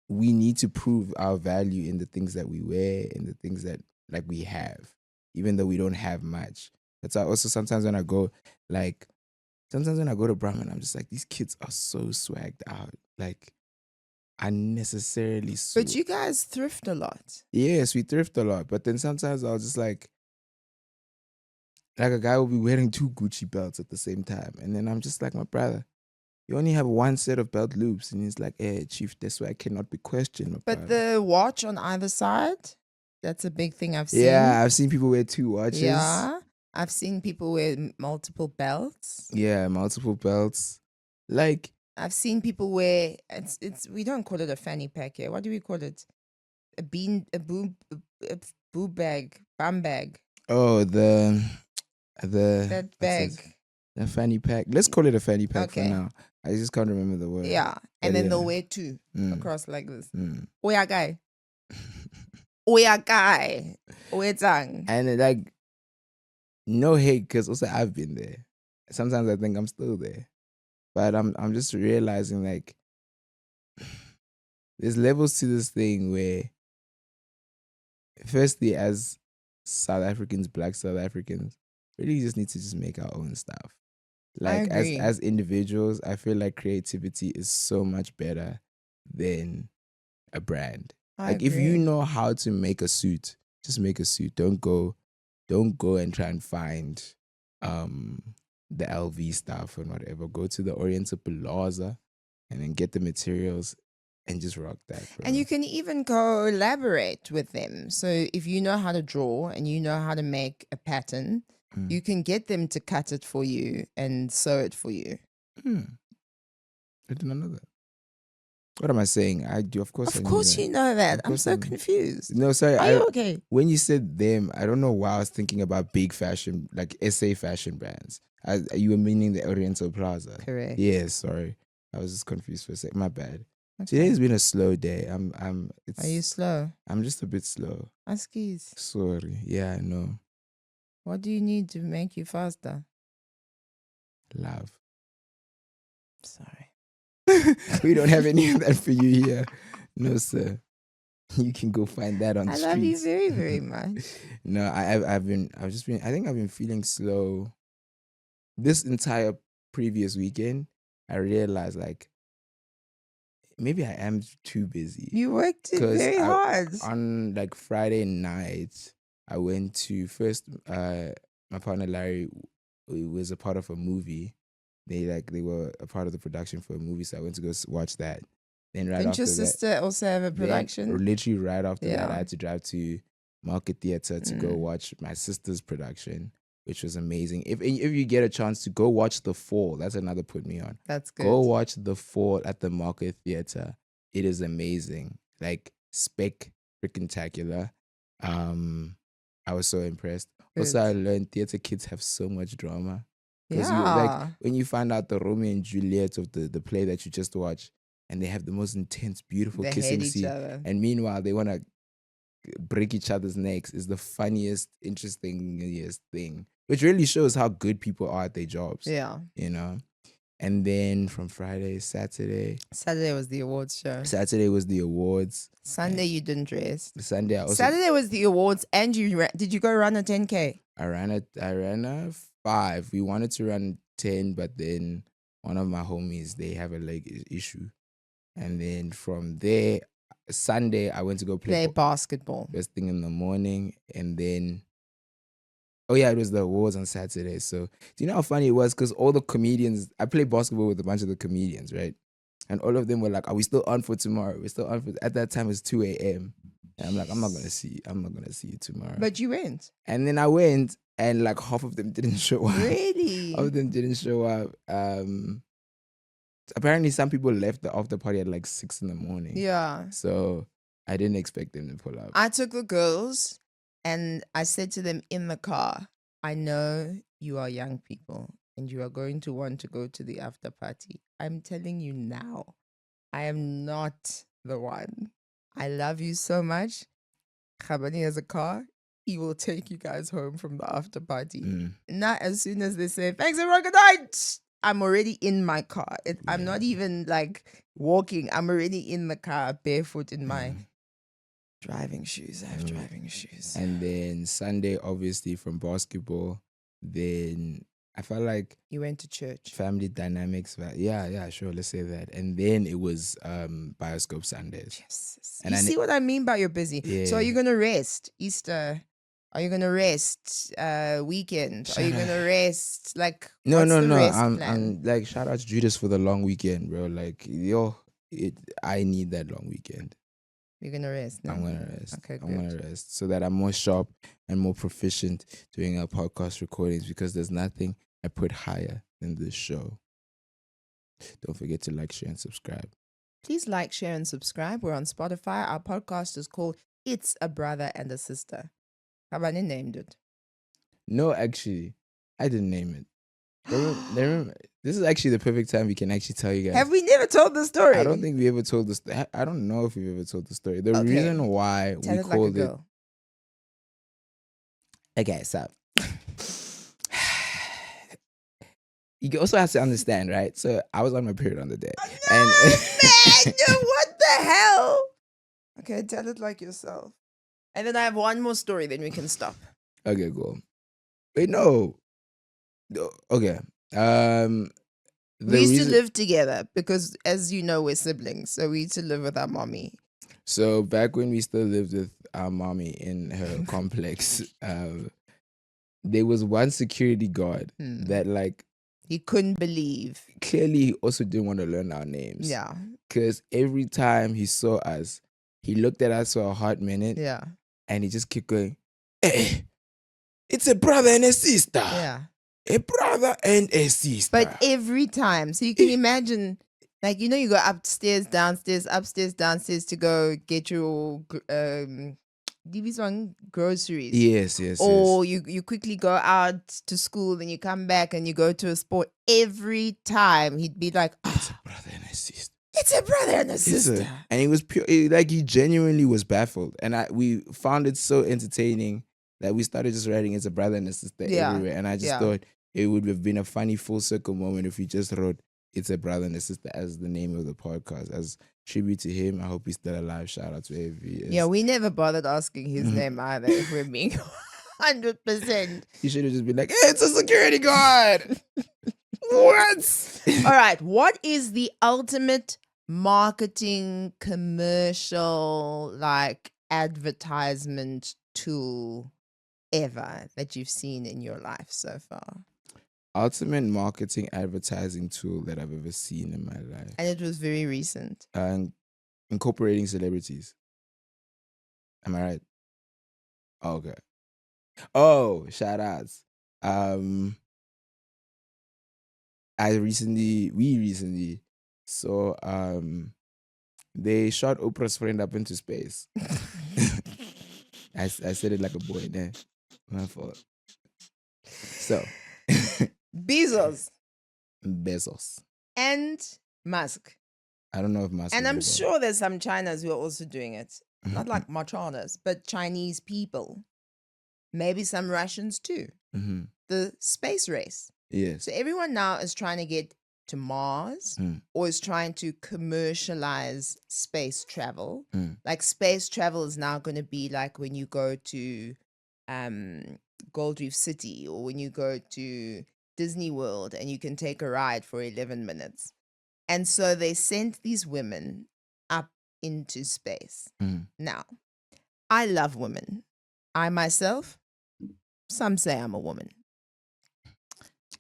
S2: we need to prove our value in the things that we wear and the things that like we have, even though we don't have much. That's why also sometimes when I go to Brahman, I'm just like, these kids are so swagged out. Like unnecessarily
S3: But you guys thrift a lot.
S2: Yes, we thrift a lot. But then sometimes I'll just like a guy will be wearing two Gucci belts at the same time. And then I'm just like, my brother, you only have one set of belt loops. And he's like, hey, chief, this way I cannot be questioned. My
S3: But
S2: brother.
S3: the watch on either side, that's a big thing I've seen.
S2: Yeah, I've seen people wear two watches.
S3: Yeah. I've seen people wear multiple belts.
S2: Yeah, multiple belts. Like,
S3: I've seen people wear we don't call it a fanny pack here. What do we call it? A boob bag, bum bag.
S2: oh, the
S3: That
S2: what's it?
S3: bag.
S2: A fanny pack. Let's call it a fanny pack for
S3: Okay.
S2: now. I just can't remember the word.
S3: Yeah. And
S2: But
S3: then they'll
S2: yeah.
S3: wear two
S2: Mm.
S3: across like this.
S2: Mm.
S3: Oya guy. Oya guy. Oya
S2: And like, no hate, because also I've been there. Sometimes I think I'm still there, but I'm just realizing like there's levels to this thing where, firstly, as South Africans, Black South Africans, really just need to just make our own stuff. Like
S3: agree.
S2: as individuals, I feel like creativity is so much better than a brand. Like if you know how to make a suit, just make a suit. Don't go and try and find the LV stuff and whatever. Go to the Oriental Plaza and then get the materials and just rock that, bro.
S3: And you can even collaborate with them. So if you know how to draw and you know how to make a pattern, you can get them to cut it for you and sew it for you.
S2: I did not know that. What am I saying? I do, of course.
S3: Of course you know that.
S2: Of
S3: I'm
S2: course
S3: so
S2: I know.
S3: confused.
S2: No, sorry.
S3: Are you okay?
S2: When you said them, I don't know why I was thinking about big fashion, like SA fashion brands. You were meaning the Oriental Plaza.
S3: Correct.
S2: Yes, sorry. I was just confused for a sec. My bad.
S3: Okay.
S2: Today's been a slow day.
S3: Are you slow?
S2: I'm just a bit slow.
S3: Askies.
S2: Sorry. Yeah, I know.
S3: What do you need to make you faster?
S2: Love.
S3: Sorry.
S2: We don't have any of that for you here. No, sir. You can go find that on the
S3: I
S2: streets.
S3: love you very, very much.
S2: No, I think I've been feeling slow. This entire previous weekend, I realized like maybe I am too busy.
S3: You worked it
S2: 'Cause
S3: very hard.
S2: On like Friday night, I went to first. My partner Larry was a part of a movie. They were a part of the production for a movie, so I went to go watch that. Then right
S3: Didn't
S2: after
S3: your
S2: that,
S3: sister also have a production?
S2: literally right after that,
S3: Yeah.
S2: I had to drive to Market Theatre to go
S3: Mm.
S2: watch my sister's production, which was amazing. If you get a chance to go watch The Fall, that's another put me on.
S3: That's good.
S2: Go watch The Fall at the Market Theatre. It is amazing. Like spectacular. I was so impressed. Also, I learned theatre kids have so much drama. Because
S3: Yeah.
S2: when you find out the Romeo and Juliet of the play that you just watched, and they have the most intense, beautiful
S3: They
S2: kissing
S3: hate each
S2: scene,
S3: other.
S2: and meanwhile they want to break each other's necks, is the funniest, interestingest thing, which really shows how good people are at their jobs.
S3: Yeah.
S2: You know. And then from Friday, Saturday
S3: was the awards show.
S2: Saturday was the awards.
S3: Sunday you didn't rest.
S2: Sunday I also
S3: Saturday was the awards, and did you go run a 10K?
S2: I ran a 5. We wanted to run 10, but then one of my homies, they have a leg issue. And then from there, Sunday, I went to go
S3: Play basketball.
S2: first thing in the morning. And then, oh yeah, it was the awards on Saturday. So do you know how funny it was? Because all the comedians, I played basketball with a bunch of the comedians, right? And all of them were like, are we still on for tomorrow? We're still on for, at that time it's 2 a.m. And I'm like, I'm not going to see you tomorrow.
S3: But you went.
S2: And then I went, and like half of them didn't show up.
S3: Really?
S2: Half of them didn't show up. Apparently some people left the after party at like 6 in the morning.
S3: Yeah.
S2: So I didn't expect them to pull up.
S3: I took the girls and I said to them in the car, I know you are young people and you are going to want to go to the after party. I'm telling you now, I am not the one. I love you so much. Khabani has a car. He will take you guys home from the after party. Not as soon as they say, thanks everyone, good night. I'm already in my car. I'm not even like walking. I'm already in the car, barefoot in my driving shoes. I have driving shoes.
S2: And then Sunday, obviously, from basketball, then I felt like
S3: You went to church.
S2: family dynamics. Yeah, sure, let's say that. And then it was Bioscope Sundays.
S3: Yes.
S2: And
S3: You see what I mean by you're busy. So are
S2: Yeah.
S3: you going to rest Easter? Are you going to rest weekend? Are you going to rest? Like,
S2: No.
S3: what's the rest
S2: I'm
S3: plan?
S2: like, shout out to Judas for the long weekend, bro. Like, I need that long weekend.
S3: You're gonna rest. No?
S2: I'm gonna rest.
S3: Okay,
S2: I'm
S3: good.
S2: gonna rest so that I'm more sharp and more proficient doing our podcast recordings because there's nothing I put higher than this show. Don't forget to like, share, and subscribe.
S3: Please like, share, and subscribe. We're on Spotify. Our podcast is called It's a Brother and a Sister. Kabani named it.
S2: No, actually, I didn't name it. This is actually the perfect time we can actually tell you guys.
S3: Have we never told the story?
S2: I don't think we ever told this. I don't know if we've ever told the story. The
S3: Okay.
S2: reason why
S3: Tell
S2: we
S3: it like a
S2: called it.
S3: girl.
S2: Okay, so you also have to understand, right? So I was on my period on the day,
S3: Man, no, what the hell? Okay, tell it like yourself. And then I have one more story, then we can stop.
S2: Okay, cool. Wait, no. Okay.
S3: We used to live together because, as you know, we're siblings. So we used to live with our mommy.
S2: So back when we still lived with our mommy in her complex, there was one security guard that, like,
S3: He couldn't believe.
S2: clearly he also didn't want to learn our names.
S3: Yeah.
S2: Because every time he saw us, he looked at us for a hot minute
S3: Yeah.
S2: and he just kept going, hey, it's a brother and a sister.
S3: Yeah.
S2: A brother and a sister.
S3: But every time. So you can imagine, like, you know, you go upstairs, downstairs, upstairs, downstairs to go get your groceries.
S2: Yes.
S3: Or you quickly go out to school, then you come back and you go to a sport. Every time he'd be like,
S2: It's a brother and a sister.
S3: it's a brother and a sister.
S2: And he was pure, like he genuinely was baffled. And we found it so entertaining that we started just writing it's a brother and a sister everywhere. And I just thought it would have been a funny full circle moment if we just wrote it's a brother and a sister as the name of the podcast, as tribute to him. I hope he's still alive. Shout out to AV.
S3: Yeah, we never bothered asking his name either, if we're being 100%.
S2: You should have just been like, hey, it's a security guard. What?
S3: All right. What is the ultimate marketing commercial, like advertisement tool ever that you've seen in your life so far?
S2: Ultimate marketing advertising tool that I've ever seen in my life.
S3: And it was very recent.
S2: Incorporating celebrities. Am I right? Oh, okay. Oh, shout outs. We recently saw they shot Oprah's friend up into space. I said it like a boy there. My fault. So
S3: Bezos
S2: Bezos.
S3: and Musk.
S2: I don't know if Musk.
S3: And
S2: is
S3: I'm
S2: involved.
S3: sure there's some Chinas who are also doing it. Not like Machanas, but Chinese people. Maybe some Russians too.
S2: Mm-hmm.
S3: The space race.
S2: Yes.
S3: So everyone now is trying to get to Mars or is trying to commercialize space travel. Like space travel is now going to be like when you go to Gold Reef City or when you go to Disney World and you can take a ride for 11 minutes. And so they sent these women up into space. Now, I love women. I myself, some say I'm a woman.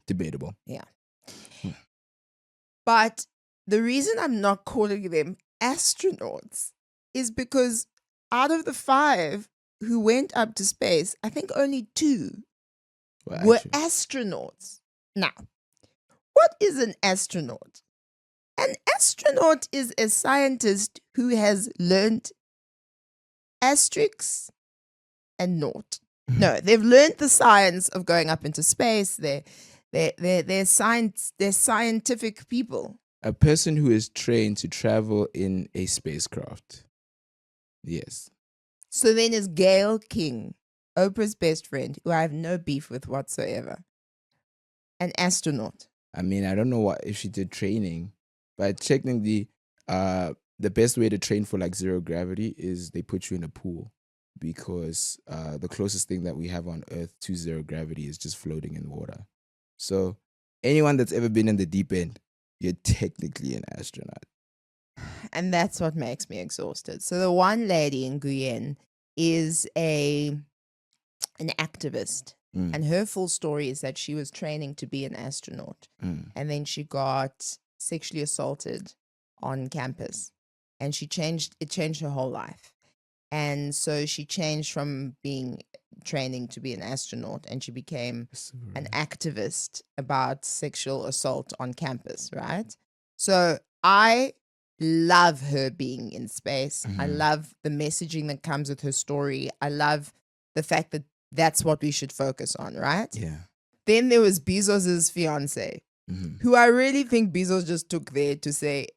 S2: Debatable.
S3: Yeah. But the reason I'm not calling them astronauts is because out of the 5 who went up to space, I think only 2 were astronauts. Now, what is an astronaut? An astronaut is a scientist who has learned asterisks and naught. No, they've learned the science of going up into space. They're scientific people.
S2: A person who is trained to travel in a spacecraft. Yes.
S3: So then is Gail King, Oprah's best friend, who I have no beef with whatsoever, an astronaut.
S2: I mean, I don't know if she did training, but technically, the best way to train for like zero gravity is they put you in a pool, because the closest thing that we have on Earth to zero gravity is just floating in water. So anyone that's ever been in the deep end, you're technically an astronaut.
S3: And that's what makes me exhausted. So the one lady in Guyenne is an activist. And her full story is that she was training to be an astronaut. And then she got sexually assaulted on campus. and it changed her whole life. And so she changed from being training to be an astronaut, and she became an activist about sexual assault on campus, right? So I love her being in space. I love the messaging that comes with her story. I love the fact that that's what we should focus on, right?
S2: Yeah.
S3: Then there was Bezos's fiance, who I really think Bezos just took there to say,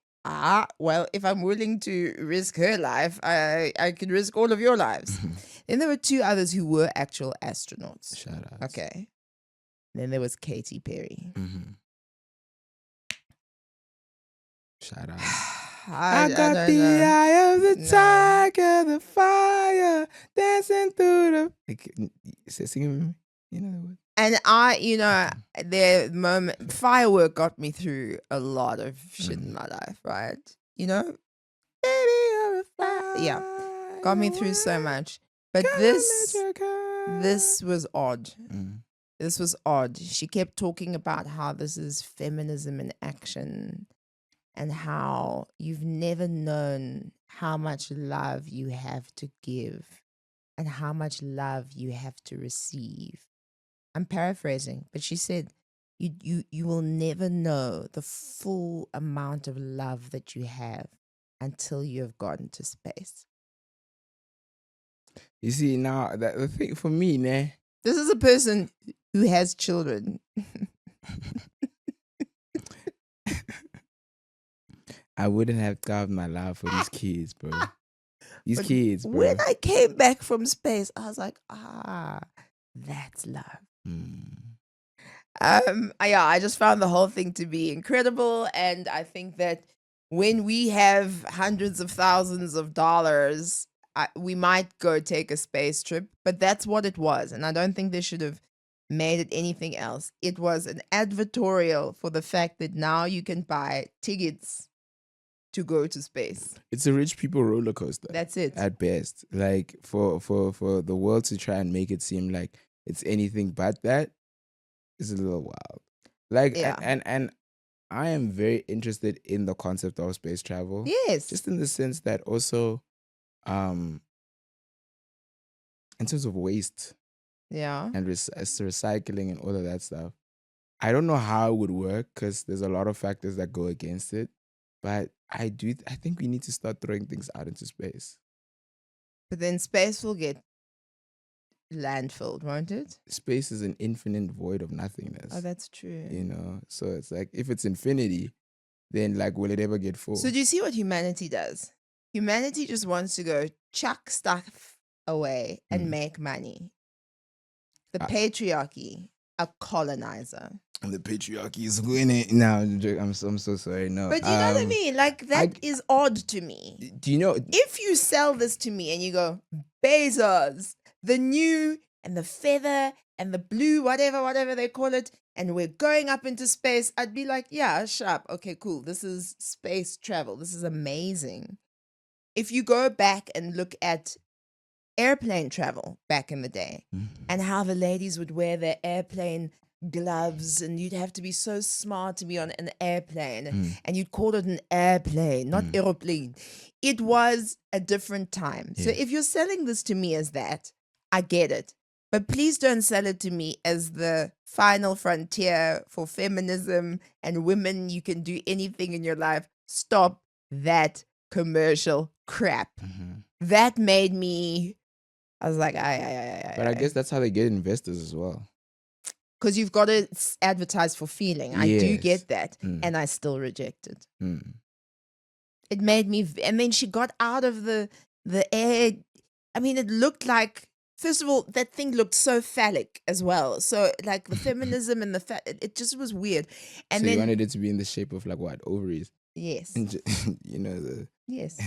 S3: well, if I'm willing to risk her life, I can risk all of your lives. Then there were two others who were actual astronauts.
S2: Shout out.
S3: Okay. Then there was Katy Perry.
S2: Shout out.
S3: I
S2: got
S3: don't
S2: the
S3: know.
S2: eye of the
S3: No.
S2: tiger, the fire, dancing through the. Like, singing with me? You know the words.
S3: And the moment firework got me through a lot of shit in my life, right? You know, baby, you're a fire. Yeah, got me through so much. But this was odd. This was odd. She kept talking about how this is feminism in action, and how you've never known how much love you have to give and how much love you have to receive. I'm paraphrasing, but she said, you will never know the full amount of love that you have until you have gotten to space.
S2: You see, now that the thing for me, nah.
S3: This is a person who has children.
S2: I wouldn't have carved my love for these kids, bro. These
S3: But
S2: kids, bro.
S3: when I came back from space, I was like, that's love. I just found the whole thing to be incredible, and I think that when we have hundreds of thousands of dollars, we might go take a space trip, but that's what it was, and I don't think they should have made it anything else. It was an advertorial for the fact that now you can buy tickets to go to space.
S2: It's a rich people roller coaster.
S3: That's it.
S2: At best. Like for the world to try and make it seem like it's anything but that is a little wild. Like
S3: Yeah.
S2: and I am very interested in the concept of space travel.
S3: Yes.
S2: Just in the sense that also in terms of waste
S3: Yeah.
S2: and recycling and all of that stuff. I don't know how it would work because there's a lot of factors that go against it. But I think we need to start throwing things out into space.
S3: But then space will get landfilled, won't it?
S2: Space is an infinite void of nothingness.
S3: Oh, that's true.
S2: You know, so it's like if it's infinity, then like will it ever get full?
S3: So do you see what humanity does? Humanity just wants to go chuck stuff away and make money. The patriarchy, a colonizer.
S2: And the patriarchy is winning. No, I'm so sorry. No,
S3: But you know what I mean? Like that is odd to me.
S2: Do you know?
S3: If you sell this to me and you go, Bezos, the new and the feather and the blue, whatever they call it, and we're going up into space, I'd be like, yeah, sharp. Okay, cool. This is space travel. This is amazing. If you go back and look at airplane travel back in the day and how the ladies would wear their airplane gloves, and you'd have to be so smart to be on an airplane, and you'd call it an airplane, not aeroplane. It was a different time. So if you're selling this to me as that, I get it. But please don't sell it to me as the final frontier for feminism and women. You can do anything in your life. Stop that commercial crap. That made me, I was like,
S2: But I guess that's how they get investors as well.
S3: Because you've got to advertise for feeling. I do
S2: Yes.
S3: get that. And I still reject it.
S2: Mm.
S3: It made me, and then she got out of the air. I mean, it looked like, first of all, that thing looked so phallic as well. So like the feminism and the it just was weird. And
S2: So
S3: then
S2: you wanted it to be in the shape of like what, ovaries?
S3: yes,
S2: You know the.
S3: yes.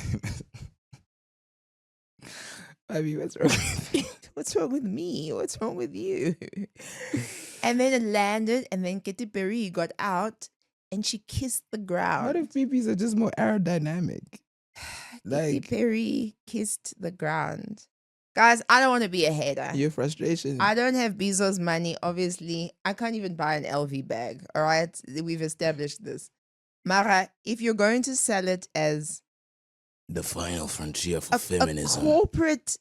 S2: I mean, what's wrong with you?
S3: What's wrong with me? What's wrong with you? And then it landed, and then Katy Perry got out, and she kissed the ground.
S2: What if BBs are just more aerodynamic?
S3: Katy
S2: Like
S3: Perry kissed the ground. Guys, I don't want to be a hater.
S2: your frustration.
S3: I don't have Bezos' money, obviously. I can't even buy an LV bag, all right? We've established this. Mara, if you're going to sell it as
S2: The final frontier for
S3: a
S2: feminism.
S3: corporate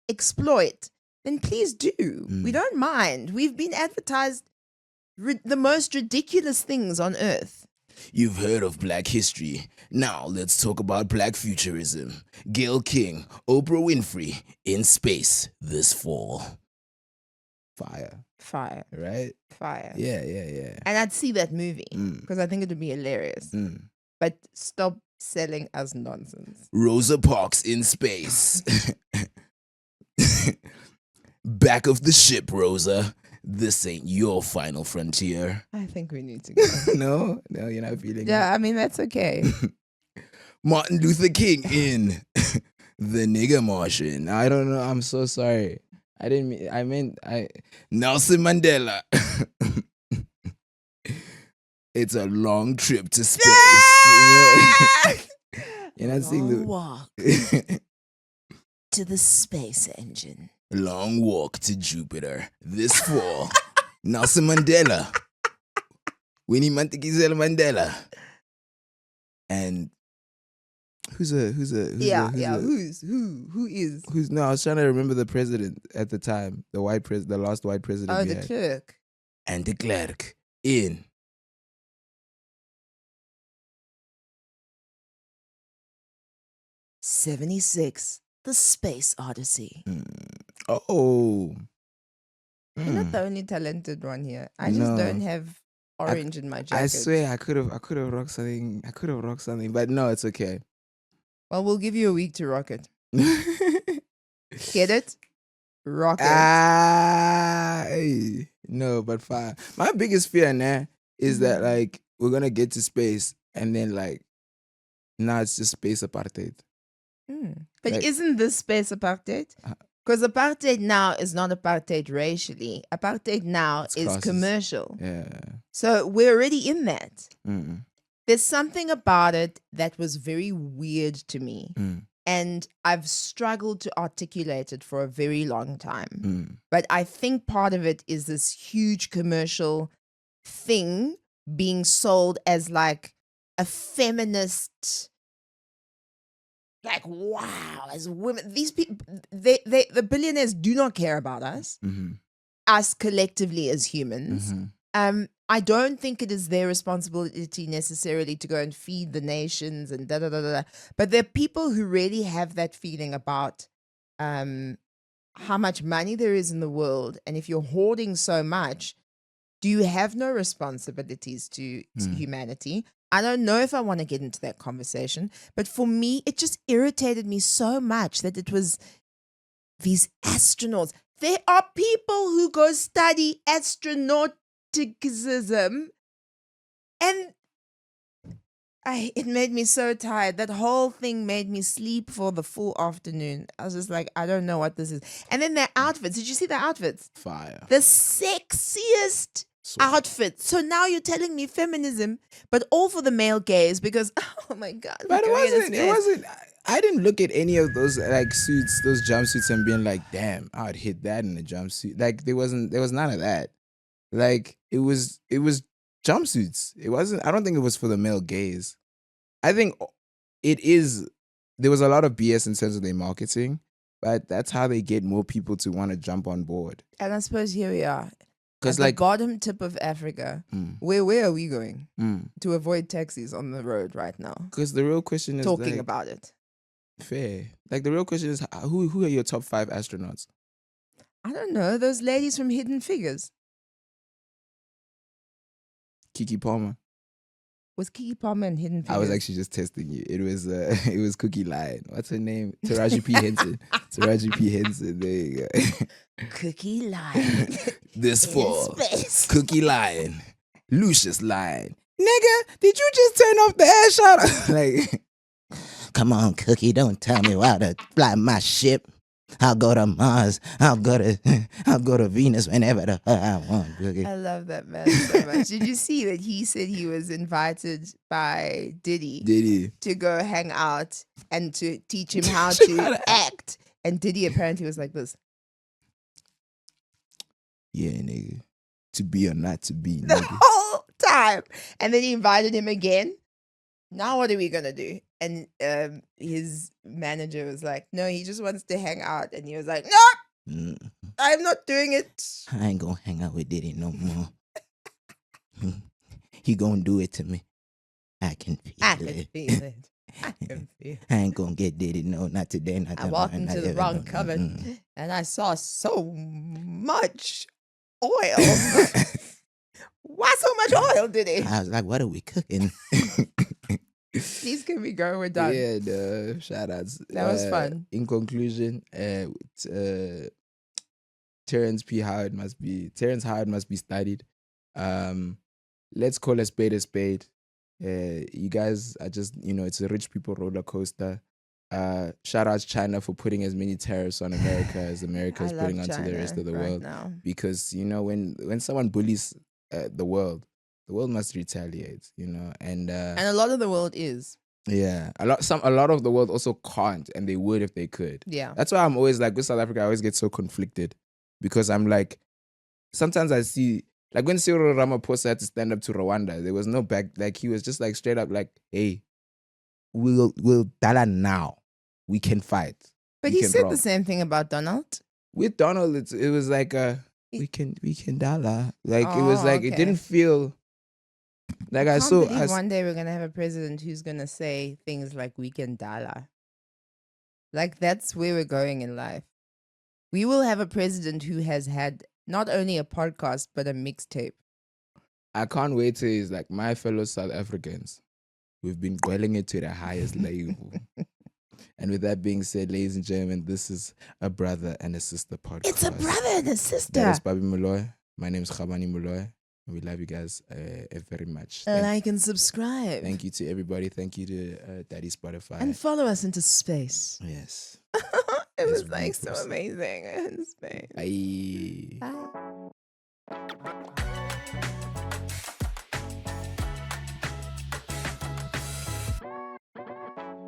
S3: exploit, then please do.
S2: Mm.
S3: We don't mind. We've been advertised the most ridiculous things on earth.
S2: You've heard of Black history. Now let's talk about Black futurism. Gail King, Oprah Winfrey in space this fall. Fire,
S3: Fire.
S2: right?
S3: Fire.
S2: Yeah.
S3: And I'd see that movie
S2: Mm.
S3: because I think it would be hilarious.
S2: Mm.
S3: But stop selling us nonsense.
S2: Rosa Parks in space. Back of the ship, Rosa. This ain't your final frontier.
S3: I think we need to go.
S2: No, you're not feeling it.
S3: Yeah, I mean, that's okay.
S2: Martin Luther King in The Nigger Martian. I don't know. I'm so sorry. I didn't mean. I meant. Nelson Mandela. It's a long trip to space. You're not seeing the
S1: walk to the space engine.
S2: long walk to Jupiter this fall. Nelson Mandela. Winnie Mantikizela Mandela. And who is? No, I was trying to remember the president at the time, the last white president.
S3: Oh,
S2: we
S3: the
S2: had.
S3: clerk.
S2: And de Klerk in
S1: '76, The Space Odyssey.
S2: Oh.
S3: You're not the only talented one here. I just
S2: No.
S3: don't have orange in my jacket.
S2: I swear I could have rocked something. But no, it's okay.
S3: Well, we'll give you a week to rock it. Get it? Rock it.
S2: No, but fine. My biggest fear now is that like we're gonna get to space and then like now it's just space apartheid.
S3: But
S2: like-
S3: isn't this space apartheid? Because apartheid now is not apartheid racially. Apartheid now
S2: It's
S3: is
S2: classes.
S3: commercial.
S2: Yeah.
S3: So we're already in that.
S2: Mm.
S3: There's something about it that was very weird to me.
S2: Mm.
S3: And I've struggled to articulate it for a very long time.
S2: Mm.
S3: But I think part of it is this huge commercial thing being sold as like a feminist, like, wow, as women, these people, the billionaires do not care about us,
S2: Mhm.
S3: us collectively as humans.
S2: Mhm.
S3: I don't think it is their responsibility necessarily to go and feed the nations and da da da da. But there are people who really have that feeling about how much money there is in the world, and if you're hoarding so much, do you have no responsibilities to humanity? I don't know if I want to get into that conversation, but for me, it just irritated me so much that it was these astronauts. There are people who go study astronauticism, and it made me so tired. That whole thing made me sleep for the full afternoon. I was just like, I don't know what this is. And then their outfits. Did you see their outfits?
S2: Fire.
S3: The sexiest outfits. So now you're telling me feminism, but all for the male gaze because, oh my God.
S2: But
S3: we're going into
S2: it
S3: space.
S2: wasn't. I didn't look at any of those like suits, those jumpsuits, and being like, "Damn, I'd hit that in a jumpsuit." Like there was none of that. Like it was jumpsuits. It wasn't. I don't think it was for the male gaze. I think it is. There was a lot of BS in terms of their marketing, but that's how they get more people to want to jump on board.
S3: And I suppose here we are.
S2: Because
S3: At
S2: like,
S3: the bottom tip of Africa,
S2: Mm.
S3: where are we going
S2: mm.
S3: to avoid taxis on the road right now?
S2: Because the real question is
S3: Talking
S2: like,
S3: about it.
S2: fair. Like the real question is who are your top 5 astronauts?
S3: I don't know. Those ladies from Hidden Figures.
S2: Kiki Palmer.
S3: Was Kiki Palmer in Hidden Figures?
S2: I was actually just testing you. It was it was Cookie Lion. What's her name? Taraji P Henson. Taraji P Henson. There you go.
S1: Cookie Lion.
S2: This
S1: In
S2: fall,
S1: space.
S2: Cookie Lion, Lucius Lion. Nigga, did you just turn off the air shot? Like,
S5: Come on, Cookie, don't tell me how to fly my ship. I'll go to Mars. I'll go to Venus whenever the hell I want, Cookie.
S3: I love that man so much. Did you see that he said he was invited by Diddy
S2: did he?
S3: to go hang out and to teach him how
S2: How
S3: to
S2: to
S3: act? And Diddy apparently was like this
S2: Yeah, nigga. To be or not to be,
S3: the
S2: nigga.
S3: whole time. And then he invited him again. Now what are we gonna do? And his manager was like, no, he just wants to hang out. And he was like, no,
S5: Mm,
S3: I'm not doing it.
S5: I ain't gonna hang out with Diddy no more. He gonna do it to me. I can feel
S3: I can
S5: it.
S3: feel it. I can feel it.
S5: I ain't gonna get Diddy, no, not today, not
S3: I
S5: tomorrow,
S3: walked
S5: not
S3: into the
S5: ever,
S3: wrong
S5: no,
S3: cupboard
S5: mm-mm.
S3: and I saw so much oil. Why so much oil, did he?
S5: I was like, what are we cooking?
S3: Please can we go? We're done.
S2: Yeah, the shout outs.
S3: That was fun.
S2: In conclusion, Terrence Howard must be studied. Let's call a spade a spade. You guys are just, it's a rich people roller coaster. Shout out China for putting as many tariffs on America as America
S3: I
S2: is putting
S3: love
S2: onto the rest
S3: China
S2: of the
S3: right
S2: world.
S3: now.
S2: Because when someone bullies the world must retaliate. And
S3: a lot of the world is.
S2: yeah, a lot of the world also can't, and they would if they could.
S3: Yeah.
S2: That's why I'm always like, with South Africa, I always get so conflicted because I'm like, sometimes I see, like when Cyril Ramaphosa had to stand up to Rwanda, there was no back, like he was just like straight up like, hey, we'll dala now. We can fight.
S3: But
S2: We
S3: he
S2: can
S3: said
S2: brawl.
S3: the same thing about Donald.
S2: With Donald, it was like, we can dala. Like it was like, it
S3: okay.
S2: didn't feel like
S3: I
S2: I
S3: can't
S2: saw.
S3: believe one day we're gonna have a president who's gonna say things like "weekend dollar." Like that's where we're going in life. We will have a president who has had not only a podcast but a mixtape.
S2: I can't wait till he's like, my fellow South Africans, we've been quelling it to the highest level. And with that being said, ladies and gentlemen, this is a brother and a sister podcast.
S3: It's a brother and a
S2: That
S3: sister.
S2: is Babi Muloy. My name is Khabani Muloy. We love you guys very much.
S1: Like and subscribe.
S2: Thank you to everybody. Thank you to Daddy Spotify.
S1: And follow us into space.
S2: Yes.
S3: It was
S2: It's
S3: like so
S2: beautiful.
S3: amazing in Spain.
S2: Aye.
S3: Bye.